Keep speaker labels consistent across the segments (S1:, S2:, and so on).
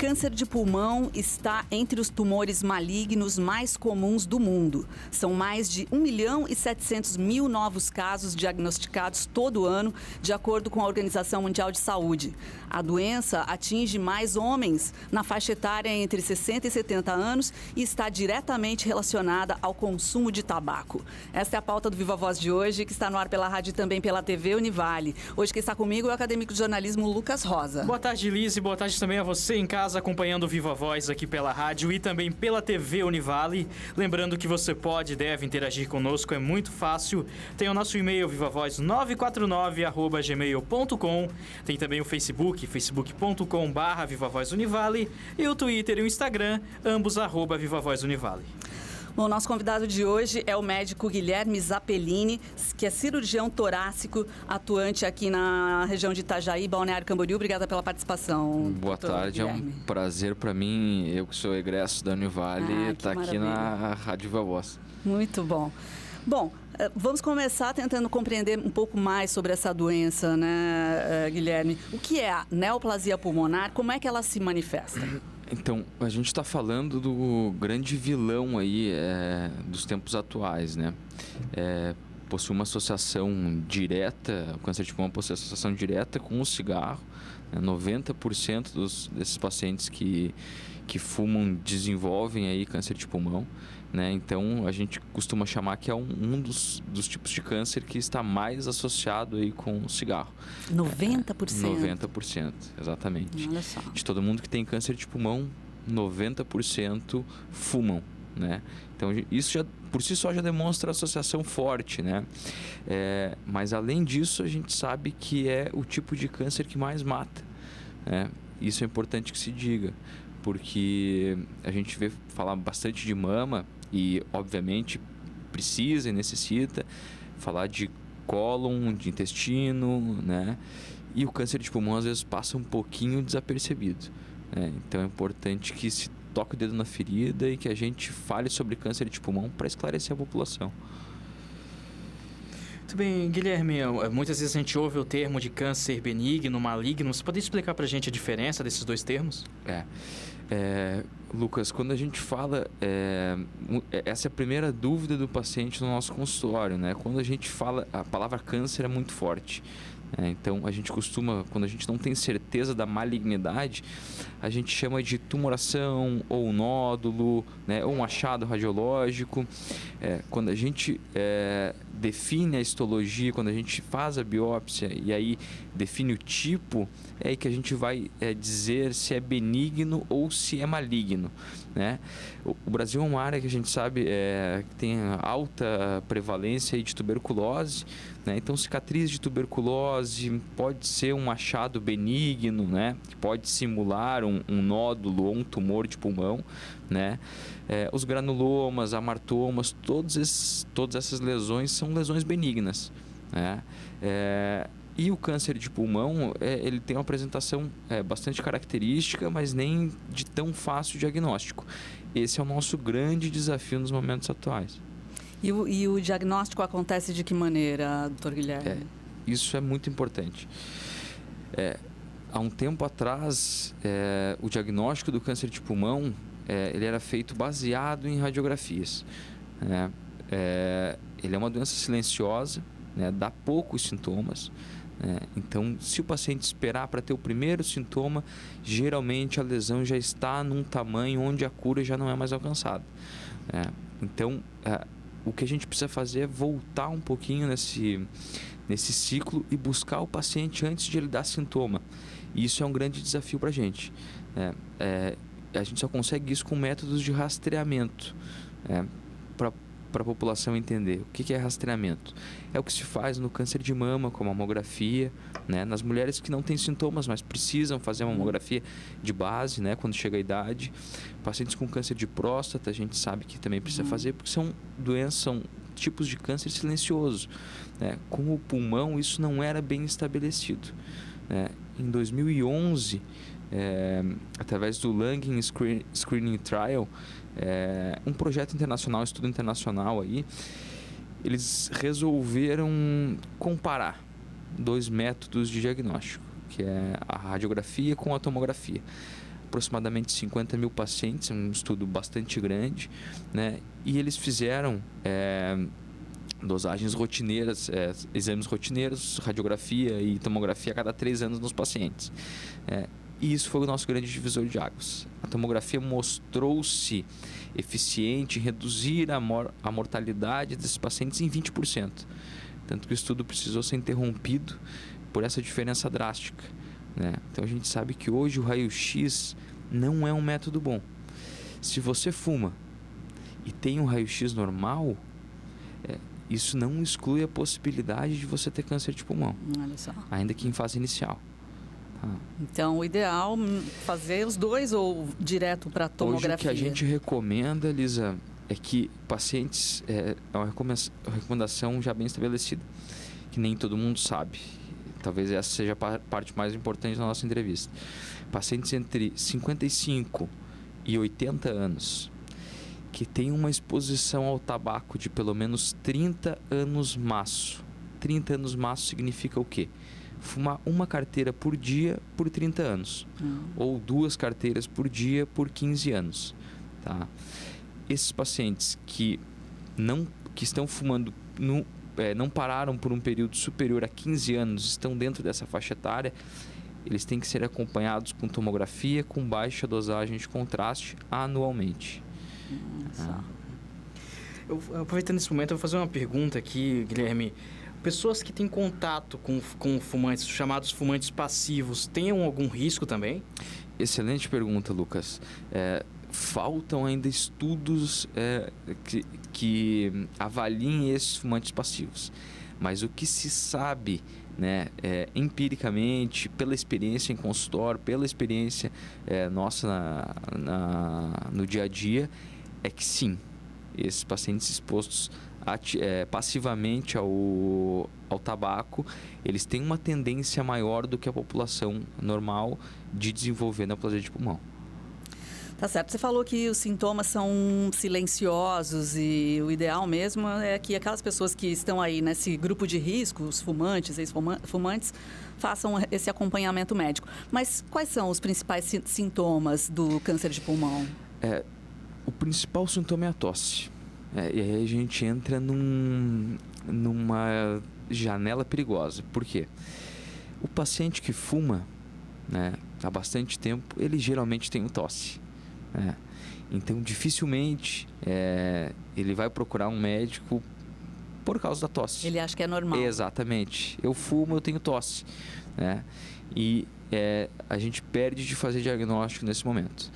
S1: câncer de pulmão está entre os tumores malignos mais comuns do mundo. São mais de 1.700.000 novos casos diagnosticados todo ano, de acordo com a Organização Mundial de Saúde. A doença atinge mais homens na faixa etária entre 60 e 70 anos e está diretamente relacionada ao consumo de tabaco. Esta é a pauta do Viva Voz de hoje, que está no ar pela rádio e também pela TV Univale. Hoje quem está comigo é o acadêmico de jornalismo Lucas Rosa.
S2: Boa tarde, Liz, e boa tarde também a você em casa acompanhando o Viva Voz aqui pela rádio e também pela TV Univale. Lembrando que você pode e deve interagir conosco, é muito fácil. Tem o nosso e-mail vivavoz949@gmail.com. Tem também o Facebook, facebook.com/vivavozunivale, e o Twitter e o Instagram, ambos @vivavozunivale.
S1: Bom, nosso convidado de hoje é o médico Guilherme Zappellini, que é cirurgião torácico, atuante aqui na região de Itajaí, Balneário Camboriú. Obrigada pela participação.
S3: Boa tarde, Guilherme. É um prazer para mim, eu que sou egresso da Univale, estar aqui na Rádio Viva Voz.
S1: Muito bom. Bom, vamos começar tentando compreender um pouco mais sobre essa doença, né, Guilherme? O que é a neoplasia pulmonar? Como é que ela se manifesta?
S3: Então, a gente está falando do grande vilão aí dos tempos atuais, né? Possui uma associação direta, o câncer de pulmão possui associação direta com o cigarro. 90% desses pacientes que fumam desenvolvem aí câncer de pulmão, né? Então, a gente costuma chamar que é um dos tipos de câncer que está mais associado aí com o cigarro.
S1: 90%?
S3: 90%, exatamente.
S1: Olha só.
S3: De todo mundo que tem câncer de pulmão, 90% fumam, né? Então, isso já, por si só já demonstra associação forte, né? Mas, além disso, a gente sabe que é o tipo de câncer que mais mata, né? Isso é importante que se diga, porque a gente vê falar bastante de mama e, obviamente, precisa e necessita falar de cólon, de intestino, né? E o câncer de pulmão, às vezes, passa um pouquinho desapercebido, né? Então, é importante que se toque o dedo na ferida e que a gente fale sobre câncer de pulmão para esclarecer a população.
S2: Muito bem, Guilherme, muitas vezes a gente ouve o termo de câncer benigno, maligno. Você pode explicar para a gente a diferença desses dois termos?
S3: Lucas, quando a gente fala, essa é a primeira dúvida do paciente no nosso consultório, né? Quando a gente fala, a palavra câncer é muito forte. Então, a gente costuma, quando a gente não tem certeza da malignidade, a gente chama de tumoração ou nódulo, né, ou um achado radiológico. Quando a gente define a histologia, quando a gente faz a biópsia e aí define o tipo, é aí que a gente vai dizer se é benigno ou se é maligno, né? O Brasil é uma área que a gente sabe que tem alta prevalência de tuberculose, né? Então, cicatriz de tuberculose pode ser um achado benigno, né? Que pode simular um nódulo ou um tumor de pulmão, né? Os granulomas, amartomas, todas essas lesões são lesões benignas, né? E o câncer de pulmão, ele tem uma apresentação bastante característica, mas nem de tão fácil diagnóstico. Esse é o nosso grande desafio nos momentos atuais.
S1: E o diagnóstico acontece de que maneira, doutor Guilherme?
S3: Isso é muito importante. Há um tempo atrás, o diagnóstico do câncer de pulmão, ele era feito baseado em radiografias, né? Ele é uma doença silenciosa, né? Dá poucos sintomas. Então, se o paciente esperar para ter o primeiro sintoma, geralmente a lesão já está num tamanho onde a cura já não é mais alcançada. Então, o que a gente precisa fazer é voltar um pouquinho nesse ciclo e buscar o paciente antes de ele dar sintoma. E isso é um grande desafio para a gente. A gente só consegue isso com métodos de rastreamento, para a população entender. O que é rastreamento? É o que se faz no câncer de mama, com a mamografia, né? Nas mulheres que não têm sintomas, mas precisam fazer a mamografia de base, né? Quando chega a idade. Pacientes com câncer de próstata, a gente sabe que também precisa fazer, porque são tipos de câncer silencioso, né? Com o pulmão, isso não era bem estabelecido, né? Em 2011, através do Lung Screening Trial, um projeto internacional, estudo internacional aí, eles resolveram comparar dois métodos de diagnóstico, que é a radiografia com a tomografia. aproximadamente 50 mil pacientes, um estudo bastante grande, né? E eles fizeram dosagens rotineiras, exames rotineiros, radiografia e tomografia a cada 3 anos nos pacientes. E isso foi o nosso grande divisor de águas. A tomografia mostrou-se eficiente em reduzir a mortalidade desses pacientes em 20%. Tanto que o estudo precisou ser interrompido por essa diferença drástica, né? Então a gente sabe que hoje o raio-x não é um método bom. Se você fuma e tem um raio-x normal, isso não exclui a possibilidade de você ter câncer de pulmão.
S1: Olha só.
S3: Ainda que em fase inicial.
S1: Então, o ideal é fazer os dois ou direto para a tomografia?
S3: Hoje o que a gente recomenda, Lisa, é que pacientes... É uma recomendação já bem estabelecida, que nem todo mundo sabe. Talvez essa seja a parte mais importante da nossa entrevista. Pacientes entre 55 e 80 anos que têm uma exposição ao tabaco de pelo menos 30 anos maço. 30 anos maço significa o quê? Fumar uma carteira por dia por 30 anos. Ou 2 carteiras por dia por 15 anos. Tá? Esses pacientes que estão fumando, não pararam por um período superior a 15 anos, estão dentro dessa faixa etária, eles têm que ser acompanhados com tomografia com baixa dosagem de contraste anualmente.
S2: Aproveitando esse momento, eu vou fazer uma pergunta aqui, Guilherme. Pessoas que têm contato com fumantes, chamados fumantes passivos, têm algum risco também?
S3: Excelente pergunta, Lucas. Faltam ainda estudos que avaliem esses fumantes passivos. Mas o que se sabe, né, empiricamente, pela experiência em consultório, pela experiência nossa no dia a dia, é que sim, esses pacientes expostos passivamente ao tabaco, eles têm uma tendência maior do que a população normal de desenvolver neoplasia de pulmão.
S1: Tá certo. Você falou que os sintomas são silenciosos e o ideal mesmo é que aquelas pessoas que estão aí nesse grupo de risco, os fumantes, ex-fumantes, façam esse acompanhamento médico. Mas quais são os principais sintomas do câncer de pulmão?
S3: O principal sintoma é a tosse. E aí a gente entra numa janela perigosa. Por quê? O paciente que fuma, né, há bastante tempo, ele geralmente tem tosse. Então, dificilmente ele vai procurar um médico por causa da tosse.
S1: Ele acha que é normal.
S3: Exatamente. Eu fumo, eu tenho tosse. Né? E a gente perde de fazer diagnóstico nesse momento.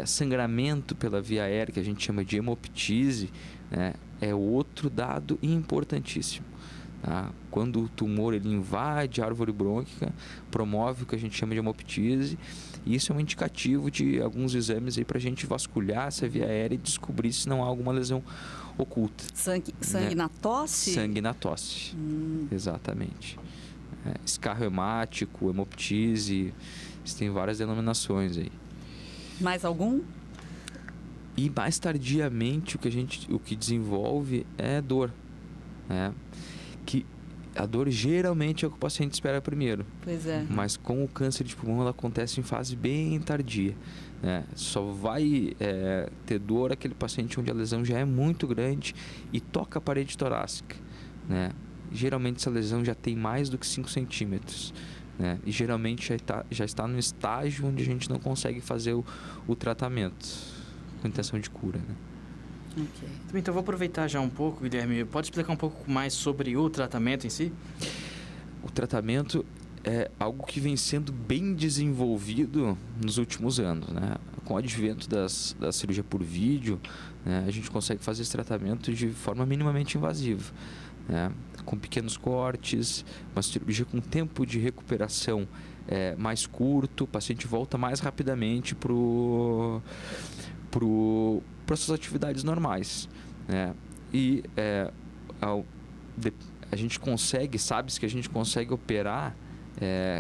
S3: Sangramento pela via aérea, que a gente chama de hemoptise, né, é outro dado importantíssimo. Tá? Quando o tumor ele invade a árvore brônquica, promove o que a gente chama de hemoptise, e isso é um indicativo de alguns exames para a gente vasculhar essa via aérea e descobrir se não há alguma lesão oculta.
S1: Sangue
S3: né?
S1: na tosse?
S3: Sangue na tosse, exatamente. Escarro hemático, hemoptise, tem várias denominações aí. Mais
S1: algum?
S3: E mais tardiamente o que desenvolve é dor, né? Que a dor geralmente é o que o paciente espera primeiro.
S1: Pois é.
S3: Mas com o câncer de pulmão ela acontece em fase bem tardia, né? Só vai ter dor aquele paciente onde a lesão já é muito grande e toca a parede torácica, né? Geralmente essa lesão já tem mais do que 5 centímetros. Né? E geralmente já está no estágio onde a gente não consegue fazer o tratamento com intenção de cura. Né?
S2: Okay. Então vou aproveitar já um pouco, Guilherme. Pode explicar um pouco mais sobre o tratamento em si?
S3: O tratamento é algo que vem sendo bem desenvolvido nos últimos anos. Né? Com o advento da cirurgia por vídeo, né, a gente consegue fazer esse tratamento de forma minimamente invasiva. Né? Com pequenos cortes, uma cirurgia com tempo de recuperação mais curto, o paciente volta mais rapidamente para as suas atividades normais. Né? E a gente consegue, sabe-se que a gente consegue operar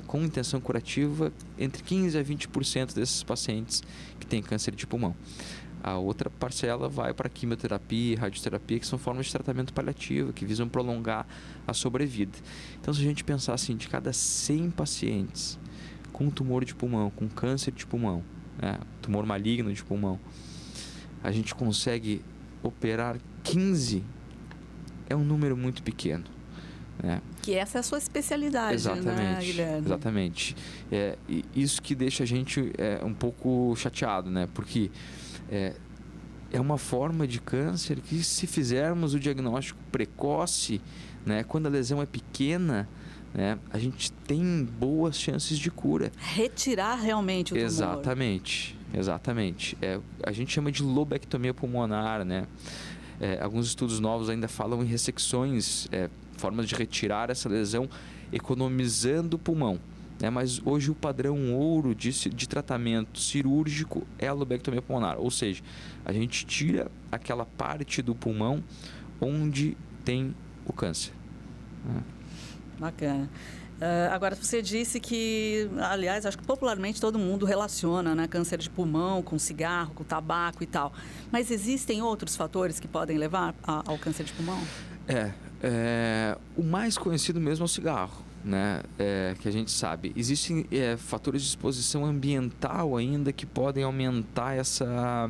S3: com intenção curativa entre 15% a 20% desses pacientes que têm câncer de pulmão. A outra parcela vai para quimioterapia e radioterapia, que são formas de tratamento paliativo, que visam prolongar a sobrevida. Então, se a gente pensar assim, de cada 100 pacientes com tumor de pulmão, com câncer de pulmão, né? Tumor maligno de pulmão, a gente consegue operar 15, é um número muito pequeno, né?
S1: Que essa é a sua especialidade, né, Guilherme?
S3: Exatamente. E isso que deixa a gente um pouco chateado, né? Porque é uma forma de câncer que, se fizermos o diagnóstico precoce, né, quando a lesão é pequena, né, a gente tem boas chances de cura.
S1: Retirar realmente o tumor.
S3: Exatamente. A gente chama de lobectomia pulmonar, né? Alguns estudos novos ainda falam em ressecções, formas de retirar essa lesão, economizando o pulmão, né? Mas hoje o padrão ouro de tratamento cirúrgico é a lobectomia pulmonar, ou seja, a gente tira aquela parte do pulmão onde tem o câncer.
S1: Bacana. Agora, você disse que, aliás, acho que popularmente todo mundo relaciona, né, câncer de pulmão com cigarro, com tabaco e tal. Mas existem outros fatores que podem levar ao câncer de pulmão?
S3: O mais conhecido mesmo é o cigarro, né? Que a gente sabe. Existem fatores de exposição ambiental ainda que podem aumentar essa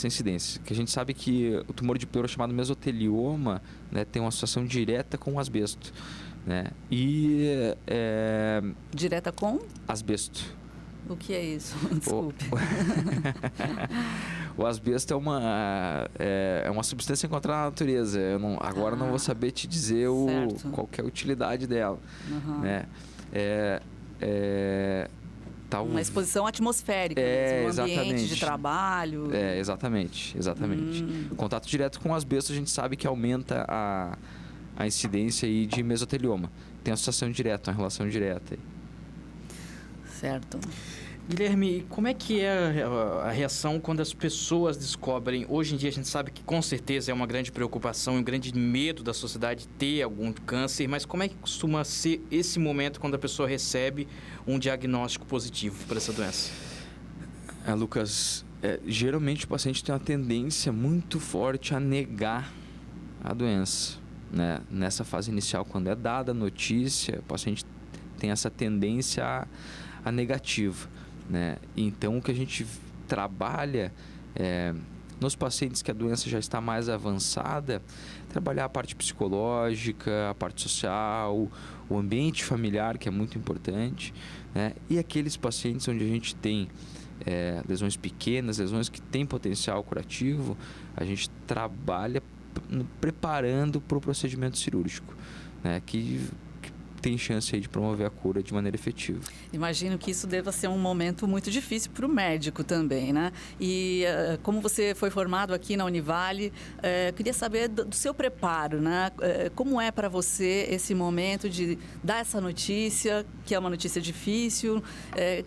S3: incidência. Que a gente sabe que o tumor de pleura chamado mesotelioma, né, tem uma associação direta com o asbesto, né?
S1: Direta com?
S3: Asbesto.
S1: O que é isso? Desculpe.
S3: O asbesto é uma substância encontrada na natureza. Eu não vou saber te dizer qual que é a utilidade dela.
S1: Uhum.
S3: Né?
S1: Uma exposição atmosférica, mesmo, um ambiente de trabalho.
S3: Exatamente. Contato direto com o asbesto, a gente sabe que aumenta a incidência aí de mesotelioma. Tem associação direta, uma relação direta aí.
S1: Certo.
S2: Guilherme, como é que é a reação quando as pessoas descobrem? Hoje em dia a gente sabe que com certeza é uma grande preocupação e um grande medo da sociedade ter algum câncer, mas como é que costuma ser esse momento quando a pessoa recebe um diagnóstico positivo para essa doença?
S3: Lucas, geralmente o paciente tem uma tendência muito forte a negar a doença, né? Nessa fase inicial, quando é dada a notícia, o paciente tem essa tendência a negativa, né? Então, o que a gente trabalha nos pacientes que a doença já está mais avançada, trabalhar a parte psicológica, a parte social, o ambiente familiar, que é muito importante, né? E aqueles pacientes onde a gente tem lesões pequenas, lesões que têm potencial curativo, a gente trabalha preparando para o procedimento cirúrgico, né? Que tem chance aí de promover a cura de maneira efetiva.
S1: Imagino que isso deva ser um momento muito difícil para o médico também, né? E como você foi formado aqui na Univale, queria saber do seu preparo, né? Como é para você esse momento de dar essa notícia, que é uma notícia difícil?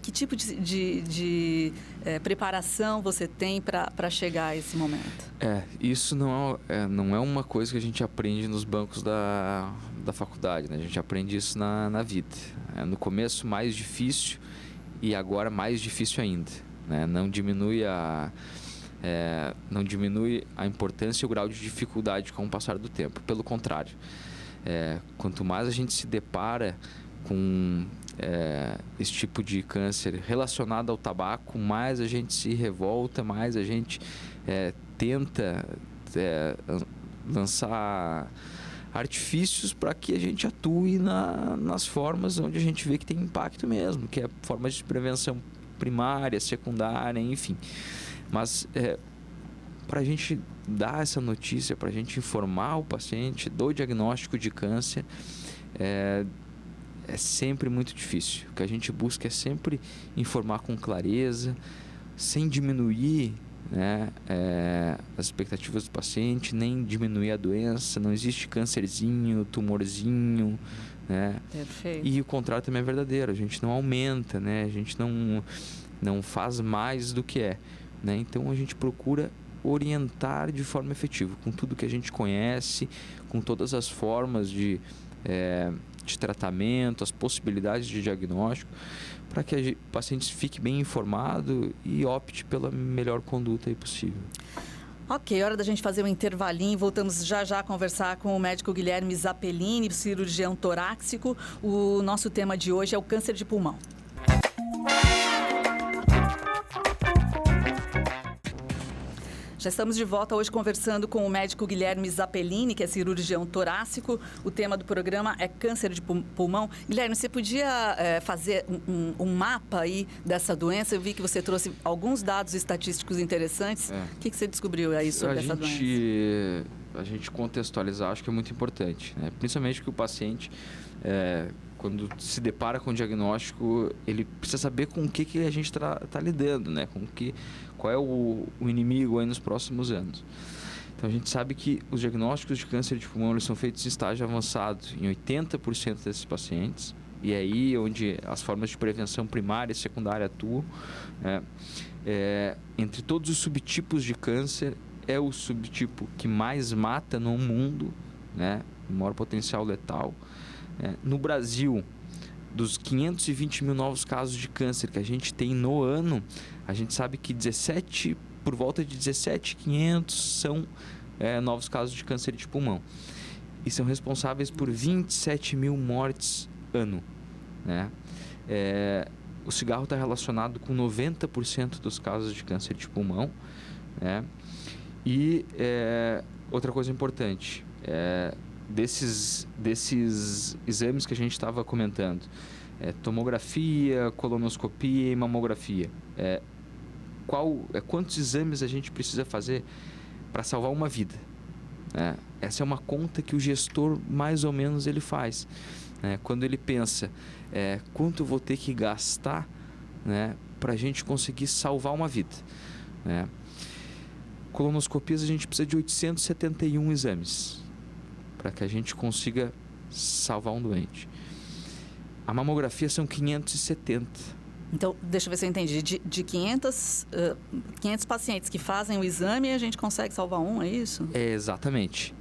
S1: Que tipo de preparação você tem para chegar a esse momento?
S3: Isso não é uma coisa que a gente aprende nos bancos da faculdade, né? A gente aprende isso na vida. No começo mais difícil e agora mais difícil ainda, né? Não diminui a importância e o grau de dificuldade com o passar do tempo. Pelo contrário, quanto mais a gente se depara com esse tipo de câncer relacionado ao tabaco, mais a gente se revolta, mais a gente tenta lançar artifícios para que a gente atue nas formas onde a gente vê que tem impacto mesmo, que é formas de prevenção primária, secundária, enfim. Mas para a gente dar essa notícia, para a gente informar o paciente do diagnóstico de câncer, é sempre muito difícil. O que a gente busca é sempre informar com clareza, sem diminuir, né, as expectativas do paciente, nem diminuir a doença. Não existe câncerzinho, tumorzinho, né?
S1: Perfeito.
S3: E o contrário também é verdadeiro. A gente não aumenta, né? A gente não faz mais do que né? Então a gente procura orientar de forma efetiva, com tudo que a gente conhece, com todas as formas de tratamento, as possibilidades de diagnóstico, para que o paciente fique bem informado e opte pela melhor conduta aí possível.
S1: Ok, hora da gente fazer um intervalinho. Voltamos já já a conversar com o médico Guilherme Zappellini, cirurgião torácico. O nosso tema de hoje é o câncer de pulmão. Já estamos de volta hoje conversando com o médico Guilherme Zappellini, que é cirurgião torácico. O tema do programa é câncer de pulmão. Guilherme, você podia fazer um mapa aí dessa doença? Eu vi que você trouxe alguns dados estatísticos interessantes. O que você descobriu aí sobre essa doença?
S3: A gente contextualizar, acho que é muito importante, né? Principalmente que o paciente, quando se depara com o diagnóstico, ele precisa saber com o que a gente está lidando, né? Qual é o inimigo aí nos próximos anos. Então, a gente sabe que os diagnósticos de câncer de pulmão eles são feitos em estágio avançado em 80% desses pacientes. E aí onde as formas de prevenção primária e secundária atuam. Entre todos os subtipos de câncer, é o subtipo que mais mata no mundo, né? O maior potencial letal. No Brasil, dos 520 mil novos casos de câncer que a gente tem no ano, a gente sabe que por volta de 17.500 são novos casos de câncer de pulmão. E são responsáveis por 27 mil mortes ano, né? O cigarro está relacionado com 90% dos casos de câncer de pulmão, né? E outra coisa importante, desses exames que a gente estava comentando, tomografia, colonoscopia e mamografia, quantos exames a gente precisa fazer para salvar uma vida? Essa é uma conta que o gestor mais ou menos ele faz, quando ele pensa quanto eu vou ter que gastar, né, para a gente conseguir salvar uma vida, né? Colonoscopias, a gente precisa de 871 exames para que a gente consiga salvar um doente. A mamografia são 570.
S1: Então, deixa eu ver se eu entendi. De 500 pacientes que fazem o exame, a gente consegue salvar um, é isso?
S3: Exatamente.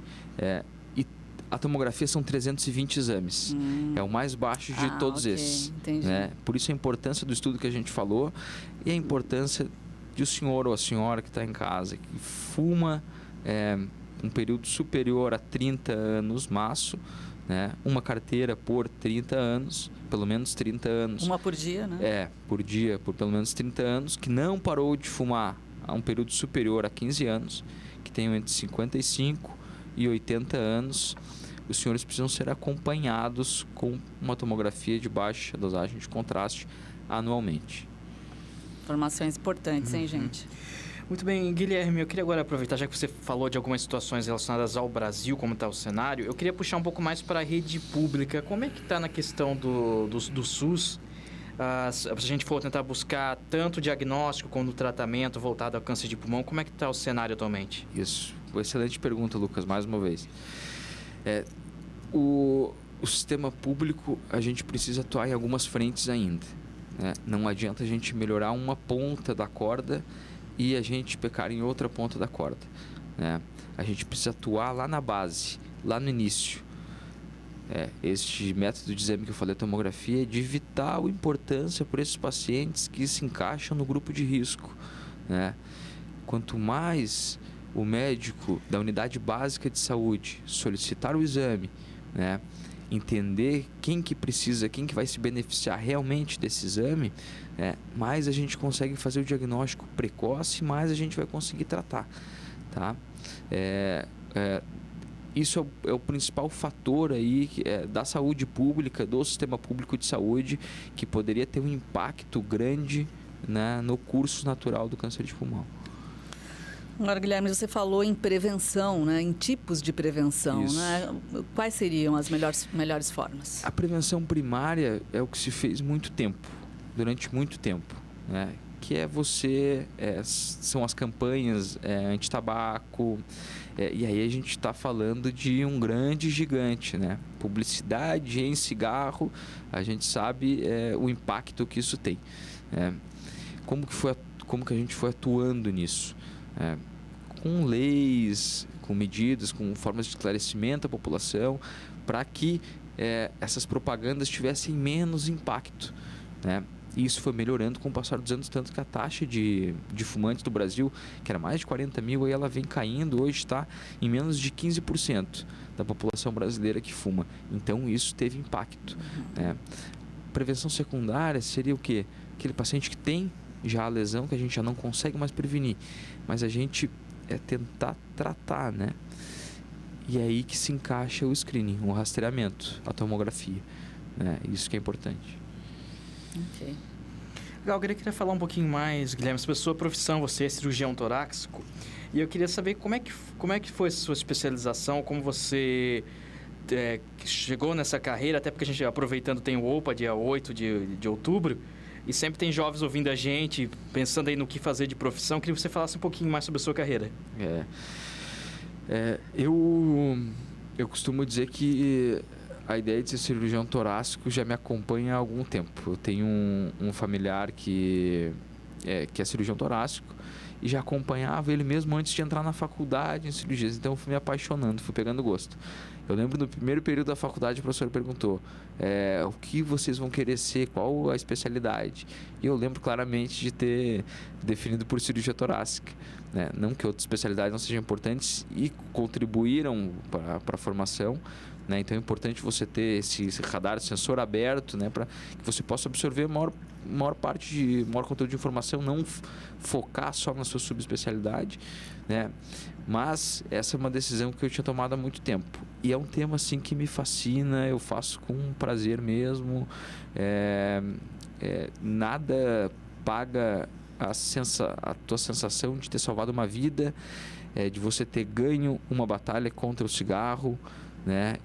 S3: E a tomografia são 320 exames. É o mais baixo de todos esses.
S1: Entendi.
S3: Né? Por isso a importância do estudo que a gente falou e a importância de o senhor ou a senhora que está em casa, que fuma um período superior a 30 anos maço, né? Uma carteira por 30 anos, pelo menos 30 anos.
S1: Uma por dia, né?
S3: Por dia, por pelo menos 30 anos, que não parou de fumar há um período superior a 15 anos, que tenham entre 55 e 80 anos. Os senhores precisam ser acompanhados com uma tomografia de baixa dosagem de contraste anualmente.
S1: Informações importantes, hein, gente?
S2: Muito bem, Guilherme, eu queria agora aproveitar, já que você falou de algumas situações relacionadas ao Brasil, como está o cenário, eu queria puxar um pouco mais para a rede pública. Como é que está na questão do SUS? Se a gente for tentar buscar tanto o diagnóstico como o tratamento voltado ao câncer de pulmão, como é que está o cenário atualmente?
S3: Isso, excelente pergunta, Lucas, mais uma vez. O sistema público, a gente precisa atuar em algumas frentes ainda, né? Não adianta a gente melhorar uma ponta da corda e a gente pecar em outra ponta da corda, né? A gente precisa atuar lá na base, lá no início. Este método de exame que eu falei, a tomografia, é de vital importância para esses pacientes que se encaixam no grupo de risco, né? Quanto mais o médico da unidade básica de saúde solicitar o exame, né, entender quem que precisa, quem que vai se beneficiar realmente desse exame, mais a gente consegue fazer o diagnóstico precoce, mais a gente vai conseguir tratar, tá? Isso é o principal fator aí da saúde pública, do sistema público de saúde, que poderia ter um impacto grande, né, no curso natural do câncer de pulmão.
S1: Agora, Guilherme, você falou em prevenção, né? Em tipos de prevenção, né? Quais seriam as melhores formas? A
S3: prevenção primária é o que se fez durante muito tempo, né? Que são as campanhas anti-tabaco, e aí a gente está falando de um grande gigante, né? Publicidade em cigarro, a gente sabe o impacto que isso tem. Como que a gente foi atuando nisso? Com leis, com medidas, com formas de esclarecimento à população, para que essas propagandas tivessem menos impacto, né? E isso foi melhorando com o passar dos anos, tanto que a taxa de fumantes do Brasil, que era mais de 40 mil, aí ela vem caindo, hoje está em menos de 15% da população brasileira que fuma. Então isso teve impacto. Né? Prevenção secundária seria o quê? Aquele paciente que tem já a lesão, que a gente já não consegue mais prevenir, mas a gente tentar tratar, né? E é aí que se encaixa o screening, o rastreamento, a tomografia, né? Isso que é importante.
S1: Ok.
S2: Legal, eu queria falar um pouquinho mais, Guilherme, sobre a sua profissão. Você é cirurgião torácico e eu queria saber como é que foi a sua especialização, como você chegou nessa carreira, até porque a gente, aproveitando, tem o OPA dia 8 de outubro, e sempre tem jovens ouvindo a gente, pensando aí no que fazer de profissão. Eu queria que você falasse um pouquinho mais sobre a sua carreira.
S3: Eu costumo dizer que a ideia de ser cirurgião torácico já me acompanha há algum tempo. Eu tenho um familiar que é cirurgião torácico e já acompanhava ele mesmo antes de entrar na faculdade em cirurgias. Então eu fui me apaixonando, fui pegando gosto. Eu lembro no primeiro período da faculdade, o professor perguntou o que vocês vão querer ser, qual a especialidade. E eu lembro claramente de ter definido por cirurgia torácica. Né? Não que outras especialidades não sejam importantes e contribuíram para a formação. Né? Então é importante você ter esse radar, sensor aberto, né? Para que você possa absorver maior conteúdo de informação, não focar só na sua subespecialidade, né? Mas essa é uma decisão que eu tinha tomado há muito tempo e é um tema assim que me fascina, eu faço com prazer mesmo. Nada paga a tua sensação de ter salvado uma vida, de você ter ganho uma batalha contra o cigarro, né?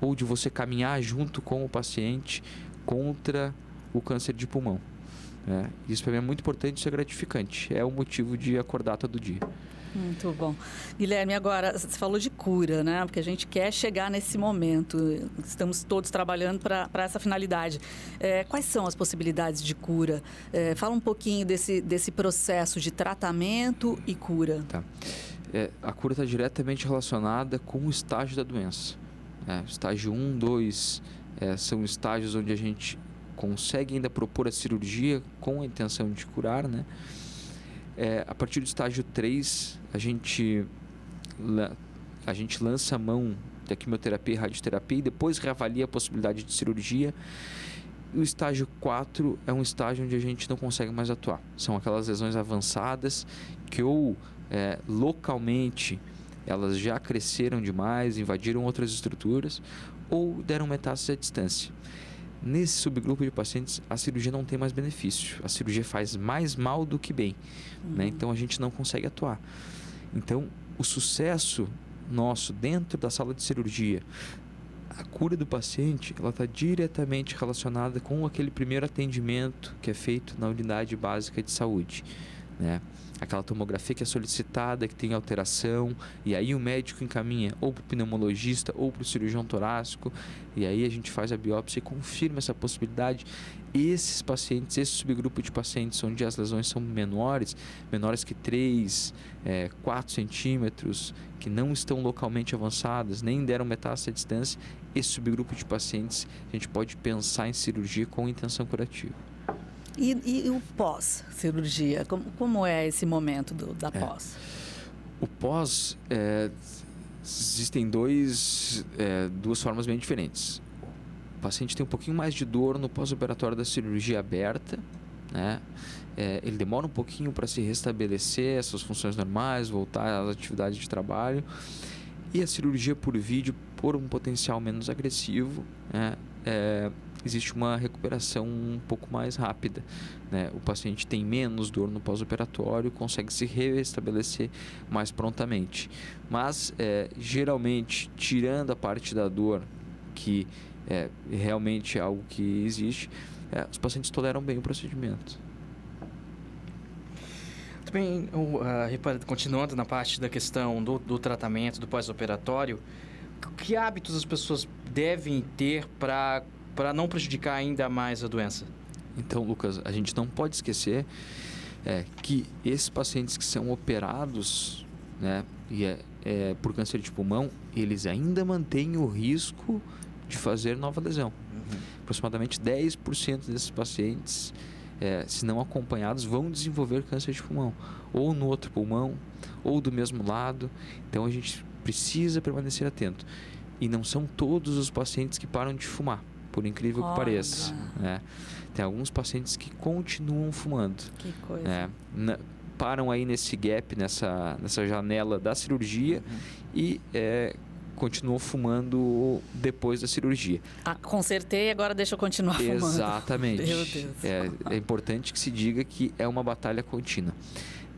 S3: Ou de você caminhar junto com o paciente contra o câncer de pulmão. Né? Isso para mim é muito importante, isso é gratificante. É o motivo de acordar todo dia.
S1: Muito bom. Guilherme, agora, você falou de cura, né? Porque a gente quer chegar nesse momento. Estamos todos trabalhando para essa finalidade. Quais são as possibilidades de cura? Fala um pouquinho desse processo de tratamento e cura.
S3: Tá. A cura está diretamente relacionada com o estágio da doença. Estágio 1, 2 são estágios onde a gente consegue ainda propor a cirurgia com a intenção de curar, né? A partir do estágio 3, a gente lança a mão da quimioterapia e radioterapia e depois reavalia a possibilidade de cirurgia. E o estágio 4 é um estágio onde a gente não consegue mais atuar. São aquelas lesões avançadas que localmente elas já cresceram demais, invadiram outras estruturas ou deram metástase à distância. Nesse subgrupo de pacientes, a cirurgia não tem mais benefício. A cirurgia faz mais mal do que bem. Né? Então, a gente não consegue atuar. Então, o sucesso nosso dentro da sala de cirurgia, a cura do paciente, ela está diretamente relacionada com aquele primeiro atendimento que é feito na unidade básica de saúde. Né? Aquela tomografia que é solicitada, que tem alteração, e aí o médico encaminha ou para o pneumologista ou para o cirurgião torácico, e aí a gente faz a biópsia e confirma essa possibilidade. Esses pacientes, esse subgrupo de pacientes onde as lesões são menores que 3, 4 centímetros, que não estão localmente avançadas, nem deram metástase à distância, esse subgrupo de pacientes a gente pode pensar em cirurgia com intenção curativa.
S1: E o pós-cirurgia? Como é esse momento da pós?
S3: O pós, existem duas formas bem diferentes. O paciente tem um pouquinho mais de dor no pós-operatório da cirurgia aberta, né? Ele demora um pouquinho para se restabelecer essas funções normais, voltar às atividades de trabalho. E a cirurgia por vídeo, por um potencial menos agressivo, né? Existe uma recuperação um pouco mais rápida. Né? O paciente tem menos dor no pós-operatório, consegue se restabelecer mais prontamente. Mas, geralmente, tirando a parte da dor, que realmente é algo que existe, os pacientes toleram bem o procedimento.
S2: Também, continuando na parte da questão do tratamento, do pós-operatório, que hábitos as pessoas devem ter para não prejudicar ainda mais a doença?
S3: Então, Lucas, a gente não pode esquecer que esses pacientes que são operados, né, por câncer de pulmão, eles ainda mantêm o risco de fazer nova lesão. aproximadamente 10% desses pacientes, se não acompanhados, vão desenvolver câncer de pulmão, ou no outro pulmão, ou do mesmo lado. Então a gente precisa permanecer atento. E não são todos os pacientes que param de fumar, por incrível que pareça. Tem alguns pacientes que continuam fumando.
S1: Que coisa.
S3: Param aí nesse gap, nessa janela da cirurgia e continuam fumando depois da cirurgia.
S1: Consertei, agora deixa eu continuar fumando.
S3: Exatamente.
S1: Meu Deus.
S3: É importante que se diga que é uma batalha contínua.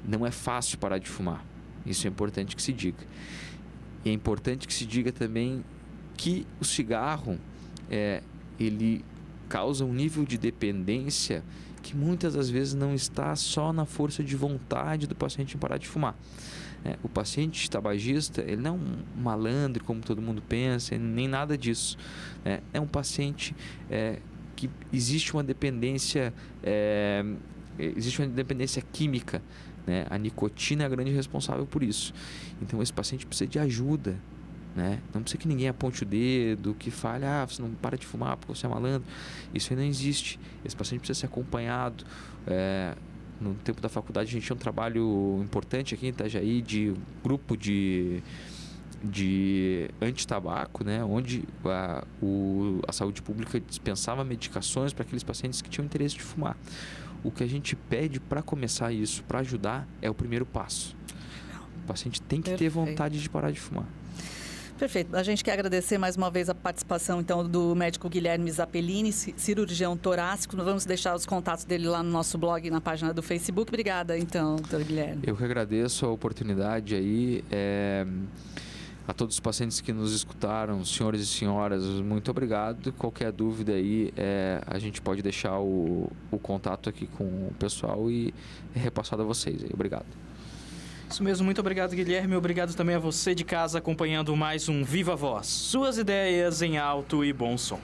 S3: Não é fácil parar de fumar. Isso é importante que se diga. E é importante que se diga também que o cigarro, ele causa um nível de dependência que muitas das vezes não está só na força de vontade do paciente em parar de fumar. O paciente tabagista, ele não é um malandro como todo mundo pensa, nem nada disso. É um paciente que existe uma dependência química. A nicotina é a grande responsável por isso. Então esse paciente precisa de ajuda. Não precisa que ninguém aponte o dedo, que fale, você não para de fumar porque você é malandro. Isso aí não existe. Esse paciente precisa ser acompanhado. No tempo da faculdade a gente tinha um trabalho importante aqui em Itajaí de grupo de anti-tabaco, onde a saúde pública dispensava medicações para aqueles pacientes que tinham interesse de fumar. O que a gente pede para começar isso, para ajudar, é o primeiro passo. O paciente tem que ter vontade de parar de fumar.
S1: Perfeito. A gente quer agradecer mais uma vez a participação, então, do médico Guilherme Zappellini, cirurgião torácico. Nós vamos deixar os contatos dele lá no nosso blog, na página do Facebook. Obrigada, então, doutor Guilherme.
S3: Eu que agradeço a oportunidade aí. A todos os pacientes que nos escutaram, senhores e senhoras, muito obrigado. Qualquer dúvida aí, a gente pode deixar o contato aqui com o pessoal e repassado a vocês. Obrigado.
S2: Isso mesmo, muito obrigado, Guilherme. Obrigado também a você de casa acompanhando mais um Viva Voz. Suas ideias em alto e bom som.